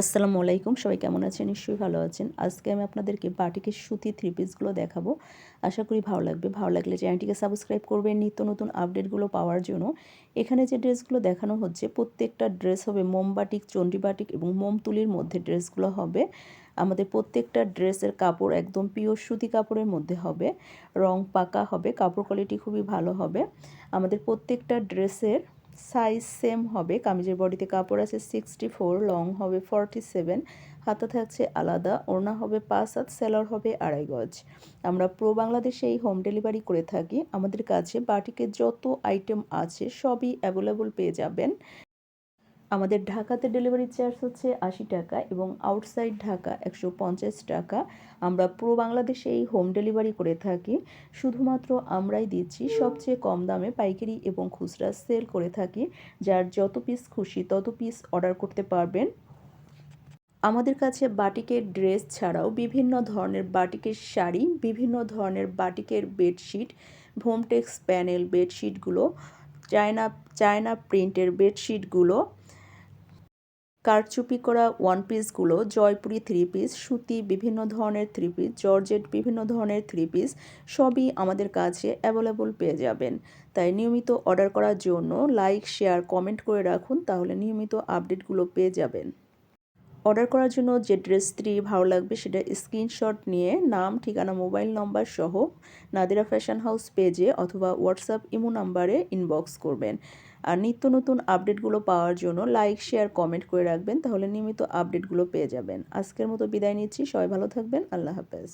আসসালামু আলাইকুম, সবাই কেমন আছেন? নিশ্চয়ই ভালো আছেন। আজকে আমি আপনাদেরকে বাটিকের সুতি থ্রি পিসগুলো দেখাবো। আশা করি ভালো লাগবে। ভালো লাগলে চ্যানেলটিকে সাবস্ক্রাইব করবেন নিত্য নতুন আপডেটগুলো পাওয়ার জন্য। এখানে যে ড্রেসগুলো দেখানো হচ্ছে প্রত্যেকটা ড্রেস হবে মোম বাটিক, চণ্ডী বাটিক এবং মোম তুলির মধ্যে ড্রেসগুলো হবে। আমাদের প্রত্যেকটা ড্রেসের কাপড় একদম পিওর সুতি কাপড়ের মধ্যে হবে। রং পাকা হবে, কাপড় কোয়ালিটি খুবই ভালো হবে। আমাদের প্রত্যেকটা ড্রেসের সাইজ সেম হবে। কামিজের বডিতে কাপড় আছে 64, লং হবে 47, হাতা থাকছে আলাদা, ওড়না হবে 5 হাত, সেলর হবে 2.5 গজ। আমরা প্রো বাংলাদেশে এই হোম ডেলিভারি করে থাকি। আমাদের কাছে বাটিকের যত আইটেম আছে সবই অ্যাভেলেবল পেয়ে যাবেন। আমাদের ঢাকাতে ডেলিভারি চার্জ হচ্ছে 80 টাকা এবং আউটসাইড ঢাকা 150 টাকা। আমরা পুরো বাংলাদেশে এই হোম ডেলিভারি করে থাকি। শুধুমাত্র আমরাই দিচ্ছি সবচেয়ে কম দামে পাইকারি এবং খুচরা সেল করে থাকি। যার যত পিস খুশি তত পিস অর্ডার করতে পারবেন। আমাদের কাছে বাটিকের ড্রেস ছাড়াও বিভিন্ন ধরনের বাটিকের শাড়ি, বিভিন্ন ধরনের বাটিকের বেডশিট, ভোমটেক্স প্যানেল বেডশিটগুলো, চায়না চায়না প্রিন্টের বেডশিটগুলো, কারচুপি করা ওয়ান পিসগুলো, জয়পুরি থ্রি পিস, সুতি বিভিন্ন ধরনের থ্রি পিস, জর্জেট বিভিন্ন ধরনের থ্রি পিস সবই আমাদের কাছে অ্যাভেলেবল পেয়ে যাবেন। তাই নিয়মিত অর্ডার করার জন্য লাইক, শেয়ার, কমেন্ট করে রাখুন, তাহলে নিয়মিত আপডেটগুলো পেয়ে যাবেন। অর্ডার করার জন্য যে ড্রেসটি ভালো লাগবে সেটা স্ক্রিনশট নিয়ে নাম, ঠিকানা, মোবাইল নম্বর সহ নাদিরা ফ্যাশন হাউস পেজে অথবা হোয়াটসঅ্যাপ ইমো নাম্বারে ইনবক্স করবেন। আর নিত্য নতুন আপডেটগুলো পাওয়ার জন্য লাইক, শেয়ার, কমেন্ট করে রাখবেন, তাহলে নিয়মিত আপডেটগুলো পেয়ে যাবেন। আজকের মতো বিদায় নিচ্ছি, সবাই ভালো থাকবেন। আল্লাহ হাফেজ।